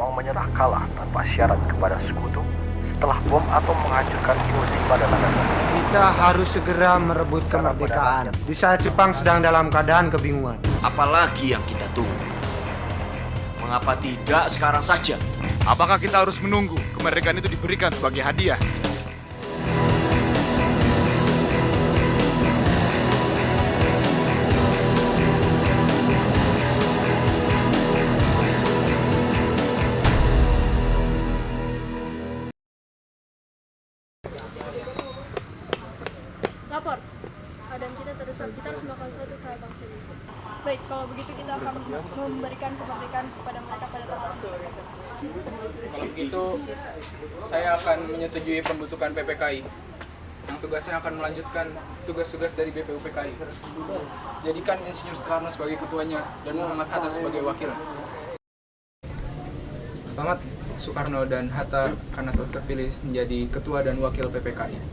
mau menyerah kalah tanpa syarat kepada sekutu setelah bom atom menghancurkan Hiroshima dan Nagasaki. Kita harus segera merebut kemerdekaan di saat Jepang sedang dalam keadaan kebingungan. Apalagi yang kita tunggu? Mengapa tidak sekarang saja? Apakah kita harus menunggu kemerdekaan itu diberikan sebagai hadiah? Lapor, keadaan kita terdesak. Kita harus melakukan sesuatu terhadap bangsa Indonesia. Baik, kalau begitu kita akan memberikan kemerdekaan kepada mereka pada tanggal tersebut. Kalau begitu, saya akan menyetujui pembentukan PPKI yang tugasnya akan melanjutkan tugas-tugas dari BPUPKI. Jadikan Insinyur Soekarno sebagai ketuanya dan Muhammad Hatta sebagai wakil. Selamat Soekarno dan Hatta karena telah terpilih menjadi ketua dan wakil PPKI.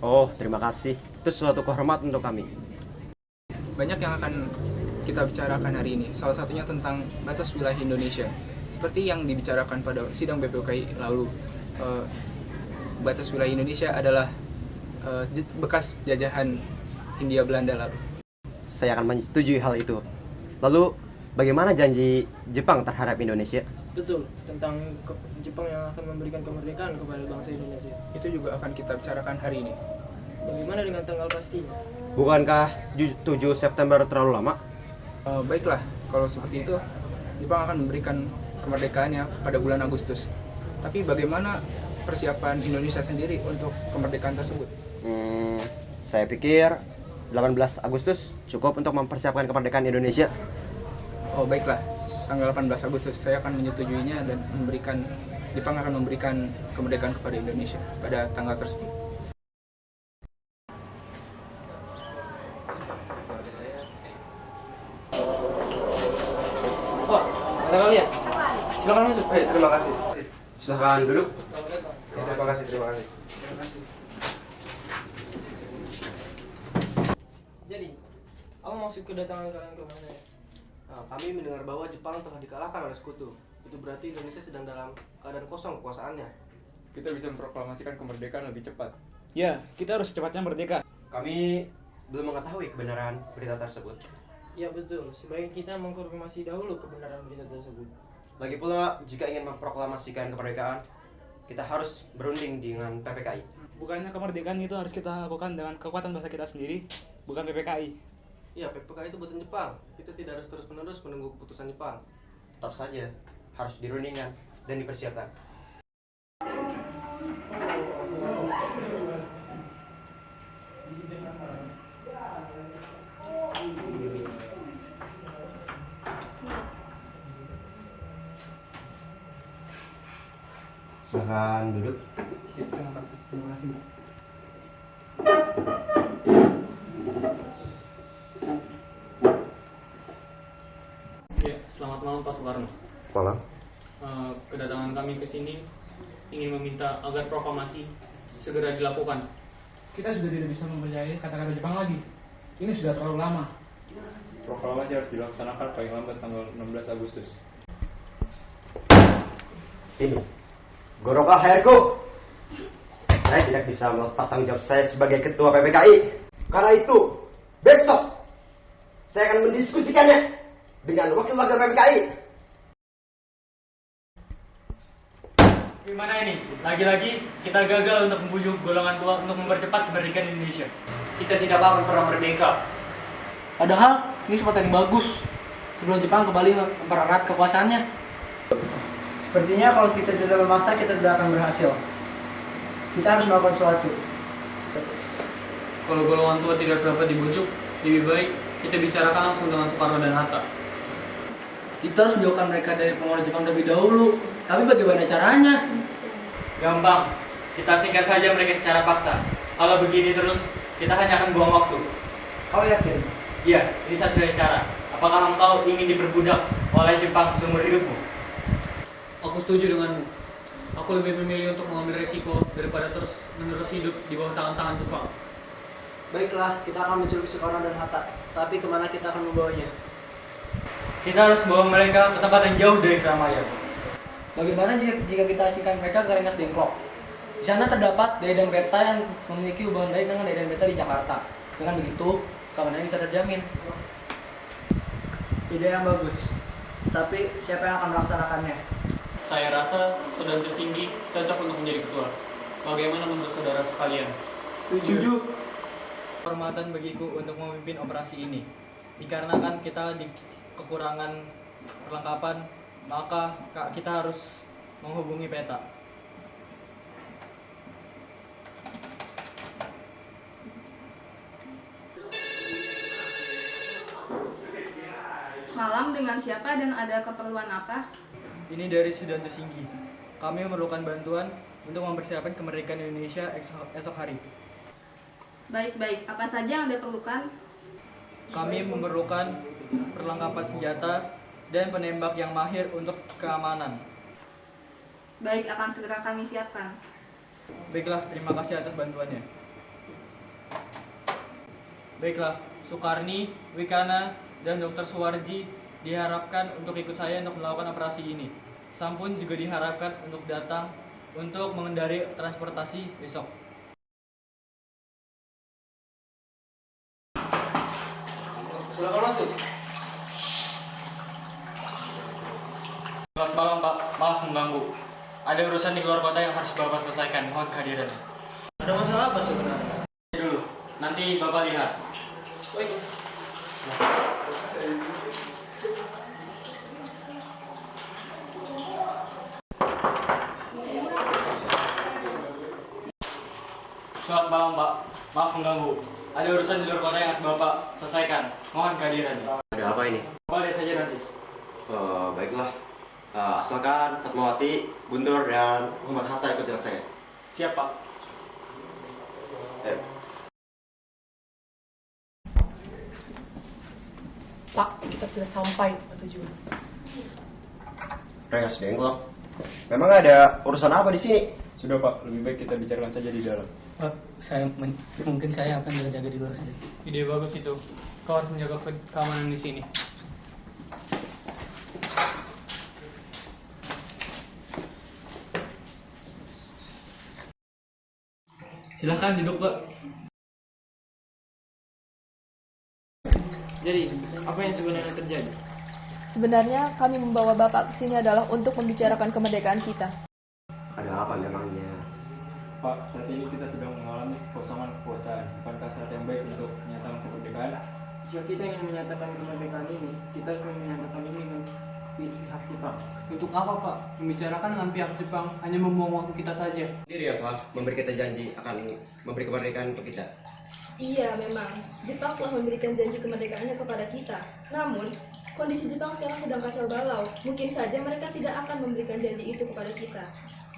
Oh, terima kasih. Itu suatu kehormatan untuk kami. Banyak yang akan kita bicarakan hari ini, salah satunya tentang batas wilayah Indonesia. Seperti yang dibicarakan pada sidang BPUPKI lalu, batas wilayah Indonesia adalah bekas jajahan Hindia Belanda lalu. Saya akan menyetujui hal itu. Lalu, bagaimana janji Jepang terhadap Indonesia? Betul, tentang Jepang yang akan memberikan kemerdekaan kepada bangsa Indonesia. Itu juga akan kita bicarakan hari ini. Bagaimana dengan tanggal pastinya? Bukankah 7 September terlalu lama? Baiklah, kalau seperti itu, Jepang akan memberikan kemerdekaannya pada bulan Agustus. Tapi bagaimana persiapan Indonesia sendiri untuk kemerdekaan tersebut? Saya pikir 18 Agustus cukup untuk mempersiapkan kemerdekaan Indonesia. Oh baiklah, tanggal 18 Agustus saya akan menyetujuinya dan Jepang akan memberikan kemerdekaan kepada Indonesia pada tanggal tersebut. Oh, ada kalian. Silakan masuk. Terima kasih. Silakan duduk. Terima kasih. Jadi, apa maksud kedatangan kalian ke rumah saya? Kami mendengar bahwa Jepang telah dikalahkan oleh sekutu. Itu berarti Indonesia sedang dalam keadaan kosong kekuasaannya. Kita bisa memproklamasikan kemerdekaan lebih cepat. Ya, kita harus secepatnya merdeka. Kami belum mengetahui kebenaran berita tersebut. Ya betul, sebaiknya kita mengkonfirmasi dahulu kebenaran berita tersebut. Lagi pula, jika ingin memproklamasikan kemerdekaan, kita harus berunding dengan PPKI. Bukannya kemerdekaan itu harus kita lakukan dengan kekuatan bangsa kita sendiri, bukan PPKI. Ya, PPKI itu buatan Jepang. Kita tidak harus terus-menerus menunggu keputusan Jepang. Tetap saja, harus dirundingkan dan dipersiapkan. Silakan duduk. Terima kasih. Ya, selamat malam Pak Soekarno. Malam. Kedatangan kami ke sini ingin meminta agar proklamasi segera dilakukan. Kita sudah tidak bisa mempercayai kata-kata Jepang lagi. Ini sudah terlalu lama. Proklamasi harus dilaksanakan paling lambat tanggal 16 Agustus. Ini, Goroka Hayarku. Saya tidak bisa melepas tanggung jawab saya sebagai ketua PPKI. Karena itu, besok saya akan mendiskusikannya dengan wakil-wakil PPKI. Gimana ini? Lagi-lagi kita gagal untuk membujuk golongan tua untuk mempercepat kemerdekaan Indonesia. Kita tidak akan pernah merdeka. Padahal ini kesempatan yang bagus sebelum Jepang kembali mempererat kekuasaannya. Sepertinya kalau kita tidak memaksa, kita tidak akan berhasil. Kita harus melakukan sesuatu. Kalau golongan tua tidak dapat dibujuk, lebih baik kita bicarakan langsung dengan Soekarno dan Hatta. Kita harus menjauhkan mereka dari pengaruh Jepang terlebih dahulu. Tapi bagaimana caranya? Gampang, kita singkat saja mereka secara paksa. Kalau begini terus, kita hanya akan buang waktu. Kau yakin? Iya, ini satu-satunya cara. Apakah engkau ingin diperbudak oleh Jepang seumur hidupmu? Aku setuju denganmu. Aku lebih memilih untuk mengambil resiko daripada terus menerus hidup di bawah tangan-tangan Jepang. Baiklah, kita akan menculik Soekarno dan Hatta. Tapi kemana kita akan membawanya? Kita harus membawa mereka ke tempat yang jauh dari keramaian. Bagaimana jika kita asingkan mereka ke Rengas Dengklok? Di sana terdapat daya dan peta yang memiliki hubungan baik dengan daya dan peta di Jakarta. Dengan begitu, keamanan bisa terjamin. Ide yang bagus. Tapi siapa yang akan melaksanakannya? Saya rasa Saudara Singgi cocok untuk menjadi ketua. Bagaimana menurut saudara sekalian? Setuju. Kehormatan bagiku untuk memimpin operasi ini. Dikarenakan kita di kekurangan perlengkapan, maka kita harus menghubungi peta. Malam dengan siapa dan ada keperluan apa? Ini dari Sudanto Singgi. Kami memerlukan bantuan untuk mempersiapkan kemerdekaan Indonesia esok hari. Baik-baik, apa saja yang Anda perlukan? Kami memerlukan perlengkapan senjata dan penembak yang mahir untuk keamanan. Baik, akan segera kami siapkan. Baiklah, terima kasih atas bantuannya. Baiklah, Sukarni, Wikana, dan Dr. Suwarji diharapkan untuk ikut saya untuk melakukan operasi ini. Sampun juga diharapkan untuk datang untuk mengendari transportasi besok. Silakan masuk. Selamat malam, Pak. Maaf mengganggu. Ada urusan di luar kota yang harus Bapak selesaikan. Mohon kehadirannya. Ada masalah apa sebenarnya? Dulu, nanti Bapak lihat. Baik. Selamat malam, Pak. Maaf mengganggu. Ada urusan di luar kota yang harus Bapak selesaikan. Mohon kehadirannya. Ada apa ini? Bapak lihat saja nanti. Baiklah. Asalkan Fatmawati, Guntur, dan Muhammad Hatta ikut dengan saya. Siap, Pak. Pak, kita sudah sampai ke tujuan. Rengas Dengklok. Memang ada urusan apa di sini? Sudah Pak, lebih baik kita bicarakan saja di dalam. Mungkin saya akan jaga di luar saja. Ide bagus itu. Kau harus menjaga keamanan di sini. Silahkan duduk, Pak. Jadi, apa yang sebenarnya terjadi? Sebenarnya kami membawa Bapak ke sini adalah untuk membicarakan kemerdekaan kita. Ada apa memangnya? Pak, saat ini kita sedang mengalami kekosongan kekuasaan. Bukankah saat yang baik untuk menyatakan kemerdekaan? Jika kita ingin menyatakan kemerdekaan ini, kita harus menyatakan ini dengan pihak Jepang. Untuk apa, Pak? Membicarakan dengan pihak Jepang hanya membuang waktu kita saja. Sendiri ya Pak, memberi kita janji akan memberi kemerdekaan untuk kita. Iya, memang. Jepang telah memberikan janji kemerdekaannya kepada kita. Namun, kondisi Jepang sekarang sedang kacau balau. Mungkin saja mereka tidak akan memberikan janji itu kepada kita.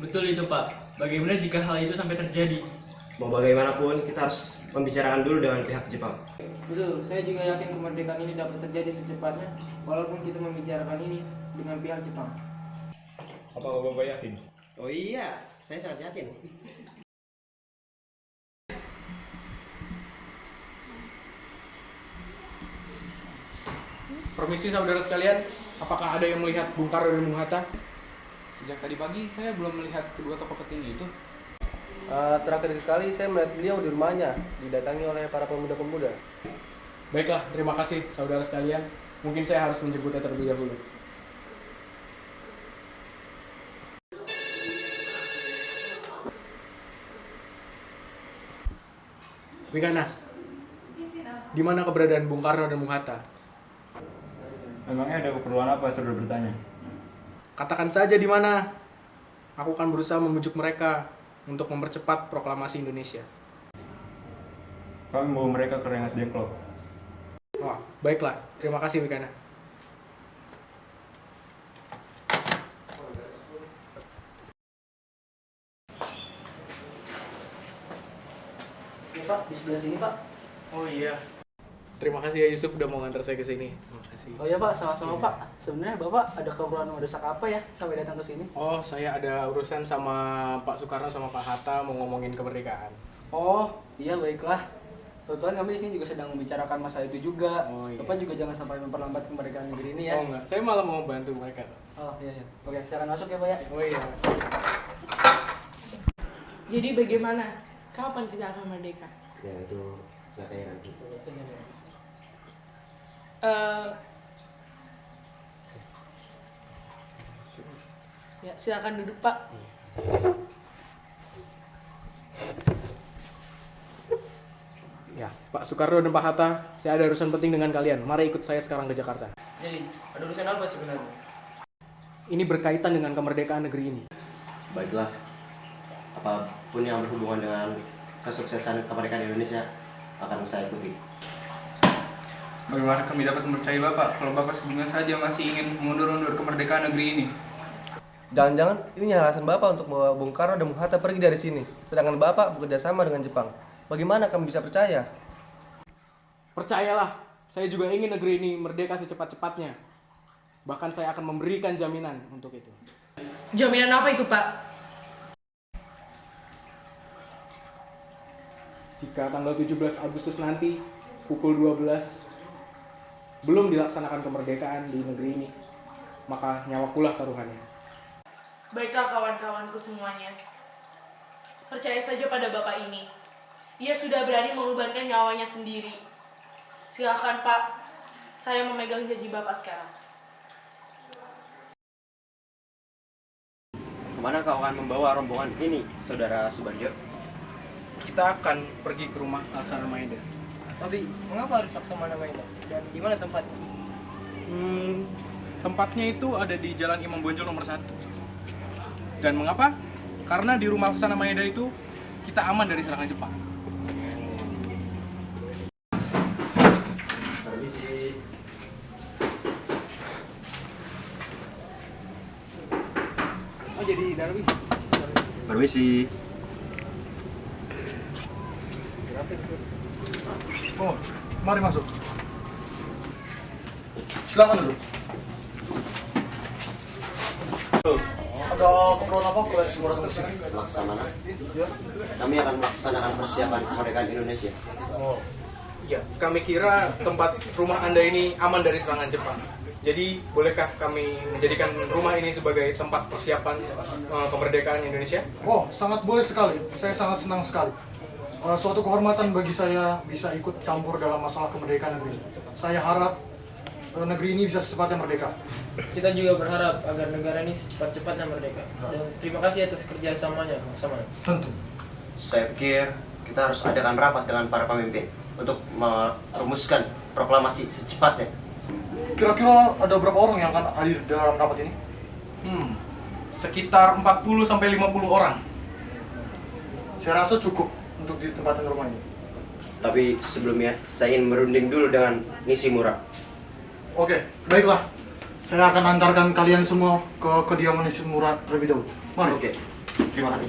Betul itu, Pak. Bagaimana jika hal itu sampai terjadi? Mau bagaimanapun, kita harus membicarakan dulu dengan pihak Jepang. Betul, saya juga yakin kemerdekaan ini dapat terjadi secepatnya, walaupun kita membicarakan ini dengan pihak Jepang. Apakah Bapak yakin? Oh iya, saya sangat yakin. Permisi saudara sekalian, apakah ada yang melihat Bung Karno dan Bung Hatta? Sejak tadi pagi saya belum melihat kedua tokoh petinggi itu. Terakhir kali saya melihat beliau di rumahnya, didatangi oleh para pemuda-pemuda. Baiklah, terima kasih saudara sekalian. Mungkin saya harus menjemputnya terlebih dahulu. Wikana, di mana keberadaan Bung Karno dan Bung Hatta? Memangnya ada keperluan apa saudara bertanya? Katakan saja di mana. Aku akan berusaha membujuk mereka untuk mempercepat proklamasi Indonesia. Kami membawa mereka ke Rengas Dengklok. Oh, baiklah. Terima kasih, Wikana. Ini Pak, di sebelah sini Pak. Oh iya. Terima kasih ya Yusuf udah mau ngantar saya ke sini. Terima kasih. Oh iya Pak, sama-sama Pak. Sebenarnya Bapak ada keperluan mendesak apa ya sampai datang ke sini? Oh, saya ada urusan sama Pak Soekarno sama Pak Hatta mau ngomongin kemerdekaan. Oh, iya baiklah. Kebetulan kami di sini juga sedang membicarakan masalah itu juga. Oh, iya. Bapak juga jangan sampai memperlambat kemerdekaan negeri ini ya. Oh enggak, saya malah mau bantu mereka. Oh iya iya. Oke, silakan masuk ya Pak ya. Oh iya. Jadi bagaimana? Kapan kita akan merdeka? Ya itu nggak kayak nanti. Ya, silakan duduk Pak. Ya, Pak Soekarno dan Pak Hatta, saya ada urusan penting dengan kalian. Mari ikut saya sekarang ke Jakarta. Jadi, ada urusan apa sebenarnya? Ini berkaitan dengan kemerdekaan negeri ini. Baiklah, apapun yang berhubungan dengan kesuksesan kemerdekaan Indonesia akan saya ikuti. Bagaimana kami dapat mempercayai Bapak kalau Bapak sebelumnya saja masih ingin mundur-mundur kemerdekaan negeri ini? Jangan-jangan ini alasan Bapak untuk membawa Bung Karno dan Bung Hatta pergi dari sini, sedangkan Bapak bekerja sama dengan Jepang. Bagaimana kami bisa percaya? Percayalah, saya juga ingin negeri ini merdeka secepat-cepatnya. Bahkan saya akan memberikan jaminan untuk itu. Jaminan apa itu Pak? Jika tanggal 17 Agustus nanti, pukul 12, belum dilaksanakan kemerdekaan di negeri ini, maka nyawakulah taruhannya. Baiklah kawan-kawanku semuanya. Percaya saja pada Bapak ini. Ia sudah berani mengorbankan nyawanya sendiri. Silakan Pak, saya memegang janji Bapak sekarang. Kemana kau akan membawa rombongan ini, Saudara Subarjo? Kita akan pergi ke rumah Laksana Maeda. Tapi, mengapa harus Laksamana Maeda? Dan di mana tempatnya? Tempatnya itu ada di Jalan Imam Bonjol nomor 1. Dan mengapa? Karena di rumah Laksana Maeda itu kita aman dari serangan Jepang. Permisi. Oh, jadi Darwis. Permisi. Oh, mari masuk. Silakan duduk. Ada keperluan apa kalian semua datang ke sini? Laksamana. Ya. Kami akan melaksanakan persiapan kemerdekaan Indonesia. Oh, iya. Kami kira tempat rumah Anda ini aman dari serangan Jepang. Jadi, bolehkah kami menjadikan rumah ini sebagai tempat persiapan kemerdekaan Indonesia? Oh, sangat boleh sekali. Saya sangat senang sekali. Suatu kehormatan bagi saya bisa ikut campur dalam masalah kemerdekaan negeri. Saya harap negeri ini bisa secepatnya merdeka. Kita juga berharap agar negara ini secepat-cepatnya merdeka. Dan terima kasih atas kerjasamanya, Laksamana. Tentu. Saya pikir kita harus adakan rapat dengan para pemimpin untuk merumuskan proklamasi secepatnya. Kira-kira ada berapa orang yang akan hadir dalam rapat ini? Sekitar 40-50 orang. Saya rasa cukup untuk ditempatkan rumah ini. Tapi sebelumnya, saya ingin merunding dulu dengan Nishimura. Oke, baiklah. Saya akan antarkan kalian semua ke kediaman Nishimura terlebih dahulu. Mari. Oke, terima kasih.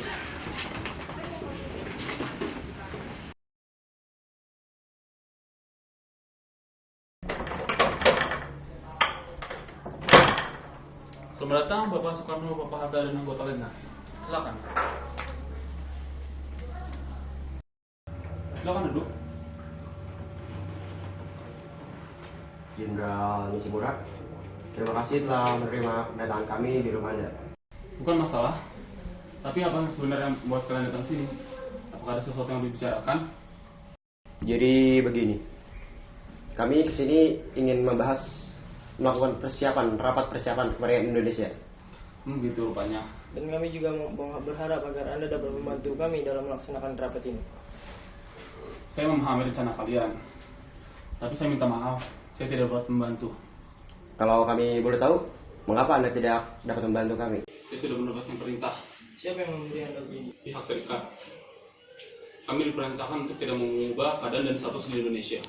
Selamat datang Bapak Soekarno, Bapak Hatta, dan anggota lainnya. Silakan. Silakan duduk. Jenderal Nishimura, terima kasih telah menerima kedatangan kami di rumah Anda. Bukan masalah. Tapi apa yang sebenarnya membuat kalian datang sini? Apakah ada sesuatu yang dibicarakan? Jadi begini, kami kesini ingin melakukan rapat persiapan kemerdekaan Indonesia. Gitu rupanya. Dan kami juga berharap agar Anda dapat membantu kami dalam melaksanakan rapat ini. Saya memahami rencana kalian. Tapi saya minta maaf, saya tidak dapat membantu. Kalau kami boleh tahu, mengapa Anda tidak dapat membantu kami? Saya sudah mendapatkan perintah. Siapa yang memberi Anda ini? Pihak serikat. Kami diperintahkan untuk tidak mengubah keadaan dan status di Indonesia.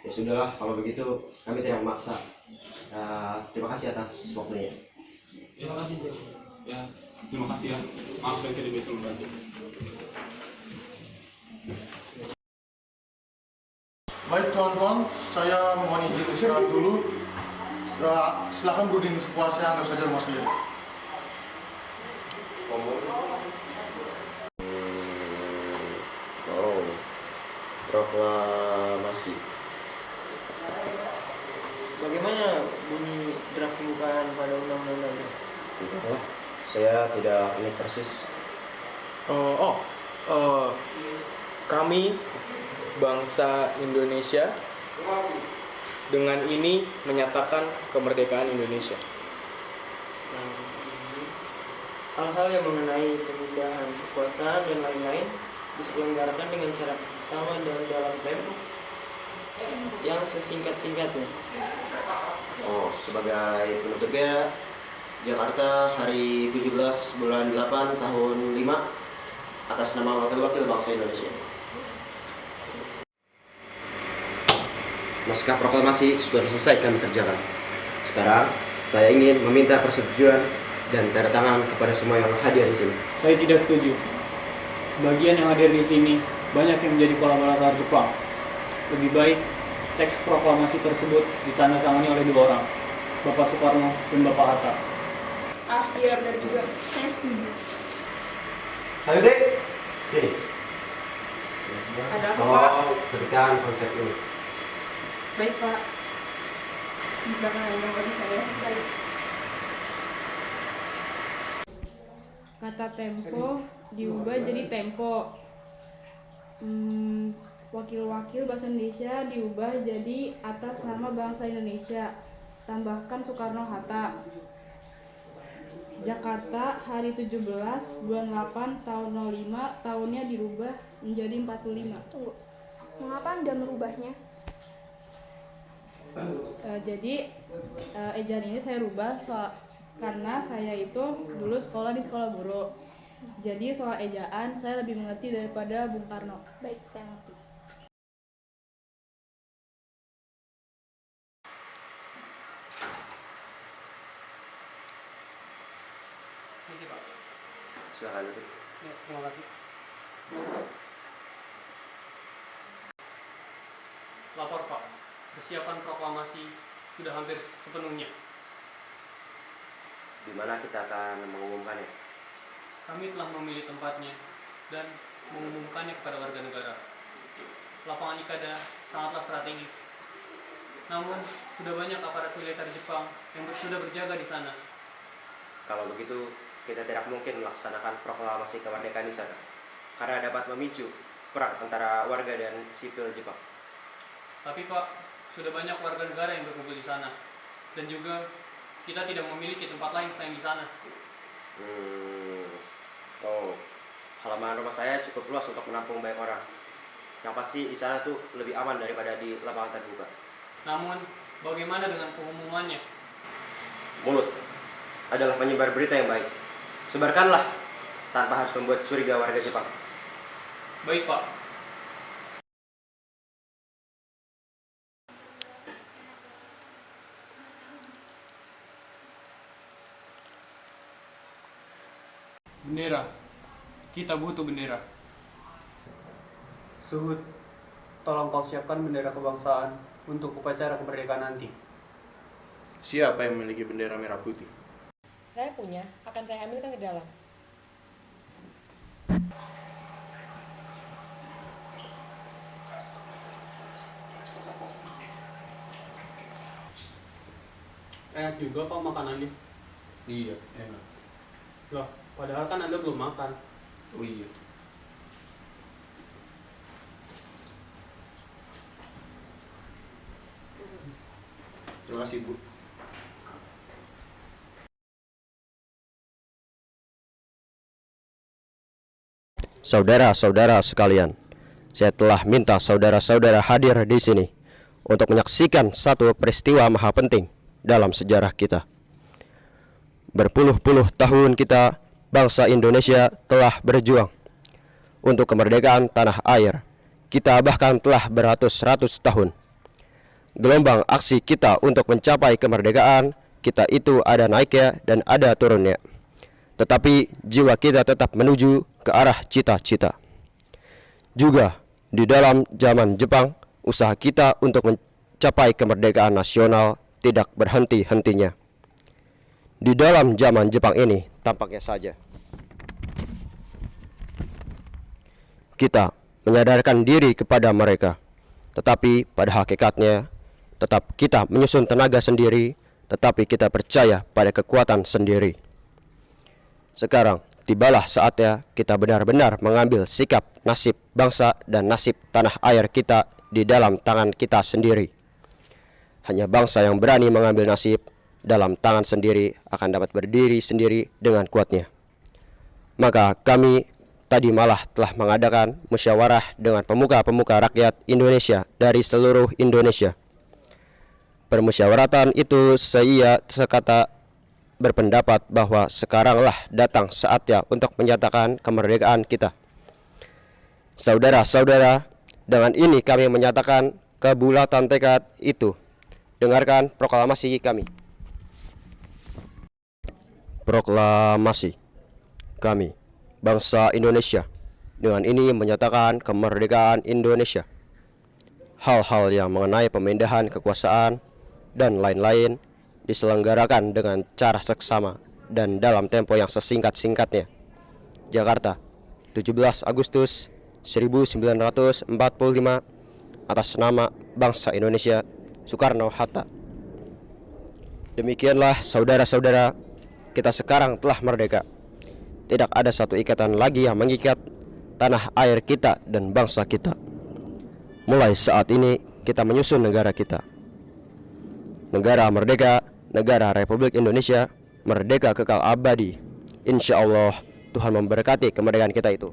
Ya sudahlah, kalau begitu kami tidak memaksa. Terima kasih atas waktunya. Terima kasih. Ya, terima kasih ya. Maaf saya tidak bisa membantu. Baik teman-teman, saya mohon izin istirahat dulu. Silakan berunding sepuasnya, anggap saja rumah sendiri. proklamasi. Bagaimana bunyi draft pembukaan pada undang-undang itu? Oh, saya tidak ingat persis. Kami bangsa Indonesia dengan ini menyatakan kemerdekaan Indonesia. Hal-hal yang mengenai pemindahan kekuasaan dan lain-lain diselenggarakan dengan cara sama dan dalam tempo yang sesingkat-singkatnya. Oh, sebagai penutupnya, Jakarta hari 17 bulan 8 tahun 5 atas nama Wakil-Wakil Bangsa Indonesia. Naskah proklamasi sudah selesai kami kerjakan. Sekarang saya ingin meminta persetujuan dan tanda tangan kepada semua yang hadir di sini. Saya tidak setuju. Sebagian yang hadir di sini banyak yang menjadi kolaborator Jepang. Lebih baik teks proklamasi tersebut ditandatangani oleh 2 orang, Bapak Soekarno dan Bapak Hatta. Iya benar juga. Saya setuju. Ayo dek, sini. Ada apa, Pak? Berikan konsep ini. Baik, Pak. Misalkan Anda bagi saya. Baik. Kata tempo diubah jadi tempo. Wakil-wakil bahasa Indonesia diubah jadi atas nama bangsa Indonesia. Tambahkan Soekarno-Hatta. Jakarta hari 17 bulan 8 tahun 05, tahunnya dirubah menjadi 45. Tunggu. Mengapa Anda merubahnya? Jadi ejaan ini saya rubah karena saya itu dulu sekolah di sekolah guru. Jadi soal ejaan saya lebih mengerti daripada Bung Karno. Baik, saya mengerti. Misi, Pak. Silakan. Ya, terima kasih. Lapor, Pak. Persiapan proklamasi sudah hampir sepenuhnya. Di mana kita akan mengumumkannya? Kami telah memilih tempatnya dan mengumumkannya kepada warga negara. Lapangan Ikada sangatlah strategis. Namun, sudah banyak aparat militer Jepang yang sudah berjaga di sana. Kalau begitu, kita tidak mungkin melaksanakan proklamasi kemerdekaan di sana, karena dapat memicu perang antara warga dan sipil Jepang. Tapi Pak, sudah banyak warga negara yang berkumpul di sana, dan juga kita tidak memiliki tempat lain selain di sana. Oh, halaman rumah saya cukup luas untuk menampung banyak orang. Yang pasti di sana tuh lebih aman daripada di lapangan terbuka. Namun, bagaimana dengan pengumumannya? Mulut adalah penyebar berita yang baik. Sebarkanlah tanpa harus membuat curiga warga Jepang. Baik, Pak. Bendera. Kita butuh bendera. Suhud, tolong kau siapkan bendera kebangsaan untuk upacara kemerdekaan nanti. Siapa yang memiliki bendera merah putih? Saya punya, akan saya ambilkan ke dalam. Enak juga Pak makanannya. Iya, enak. Loh, padahal kan Anda belum makan. Oh iya. Terima kasih, Bu. Saudara-saudara sekalian, saya telah minta saudara-saudara hadir di sini untuk menyaksikan satu peristiwa maha penting dalam sejarah kita. Berpuluh-puluh tahun kita, bangsa Indonesia, telah berjuang untuk kemerdekaan tanah air. Kita bahkan telah beratus-ratus tahun. Gelombang aksi kita untuk mencapai kemerdekaan kita itu ada naiknya dan ada turunnya. Tetapi jiwa kita tetap menuju ke arah cita-cita. Juga di dalam zaman Jepang, usaha kita untuk mencapai kemerdekaan nasional tidak berhenti-hentinya. Di dalam zaman Jepang ini, tampaknya saja kita menyadarkan diri kepada mereka. Tetapi pada hakikatnya, tetap kita menyusun tenaga sendiri, tetapi kita percaya pada kekuatan sendiri. Sekarang, tibalah saatnya kita benar-benar mengambil sikap nasib bangsa dan nasib tanah air kita di dalam tangan kita sendiri. Hanya bangsa yang berani mengambil nasib dalam tangan sendiri akan dapat berdiri sendiri dengan kuatnya. Maka kami tadi malah telah mengadakan musyawarah dengan pemuka-pemuka rakyat Indonesia dari seluruh Indonesia. Permusyawaratan itu saya sekata berpendapat bahwa sekaranglah datang saatnya untuk menyatakan kemerdekaan kita. Saudara-saudara, dengan ini kami menyatakan kebulatan tekad itu. Dengarkan proklamasi kami. Proklamasi kami, bangsa Indonesia, dengan ini menyatakan kemerdekaan Indonesia. Hal-hal yang mengenai pemindahan kekuasaan dan lain-lain diselenggarakan dengan cara seksama dan dalam tempo yang sesingkat-singkatnya. Jakarta, 17 Agustus 1945, atas nama bangsa Indonesia, Soekarno-Hatta. Demikianlah saudara-saudara, kita sekarang telah merdeka. Tidak ada satu ikatan lagi yang mengikat tanah air kita dan bangsa kita. Mulai saat ini kita menyusun negara kita. Negara merdeka, negara Republik Indonesia, merdeka kekal abadi. Insya Allah Tuhan memberkati kemerdekaan kita itu.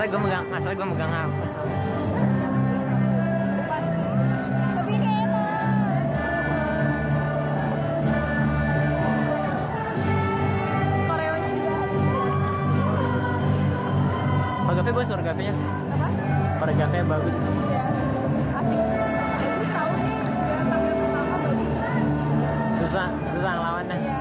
Masalah gue megang apa? Tapi ini enak. Koreonya juga. Fotografi bagus, fotografinya. Apa? Fotografinya bagus. Iya. Asik. Terus tahu nih, tampil pertama bagus. Susah ngelawannya. Iya.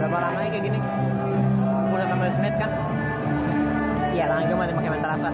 Berapa lamanya kayak gini? 10-15 menit kan? Iya, tangan gue masih makin terasa.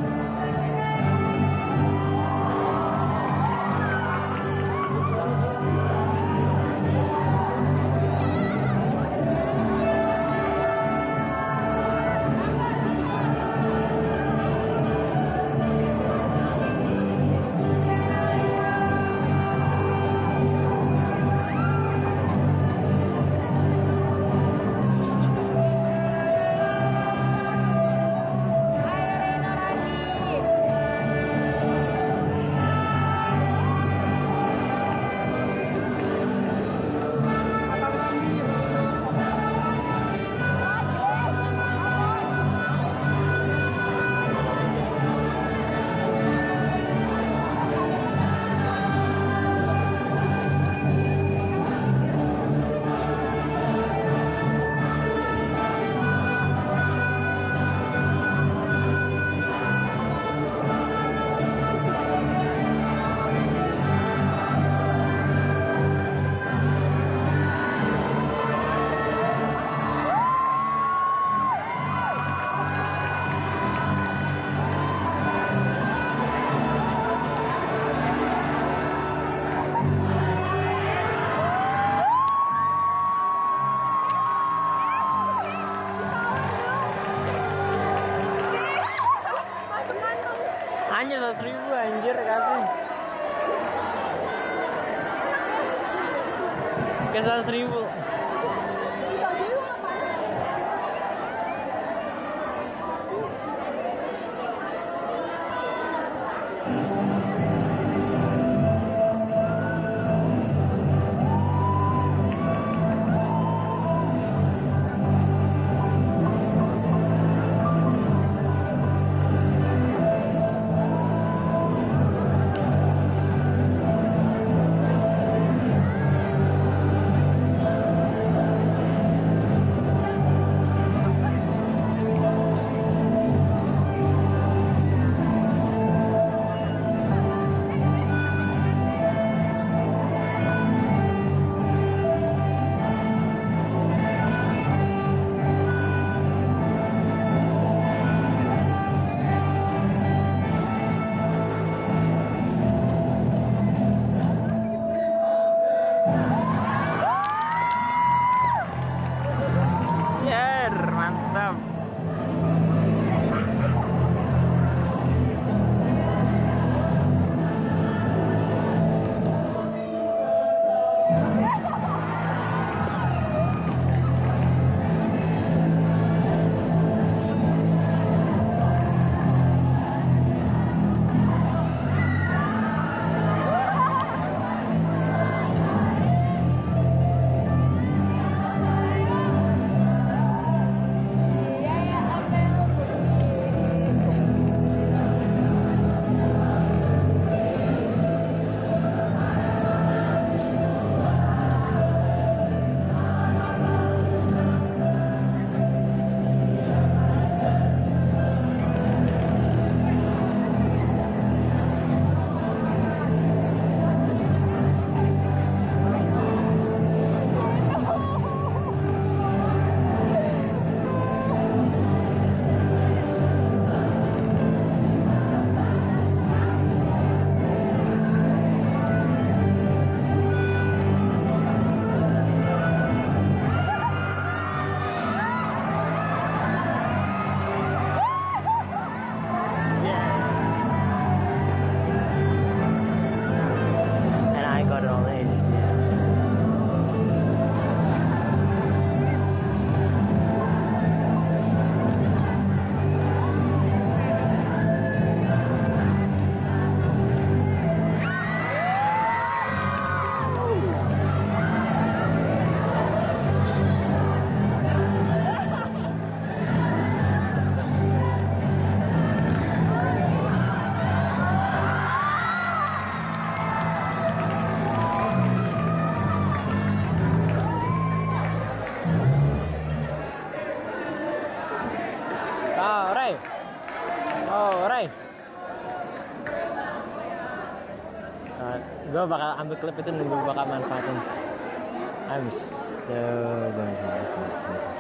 Anjir 100.000 anjir kasih. Ke 100.000. Gue bakal ambil klip itu dan gue bakal manfaatin. I'm so going to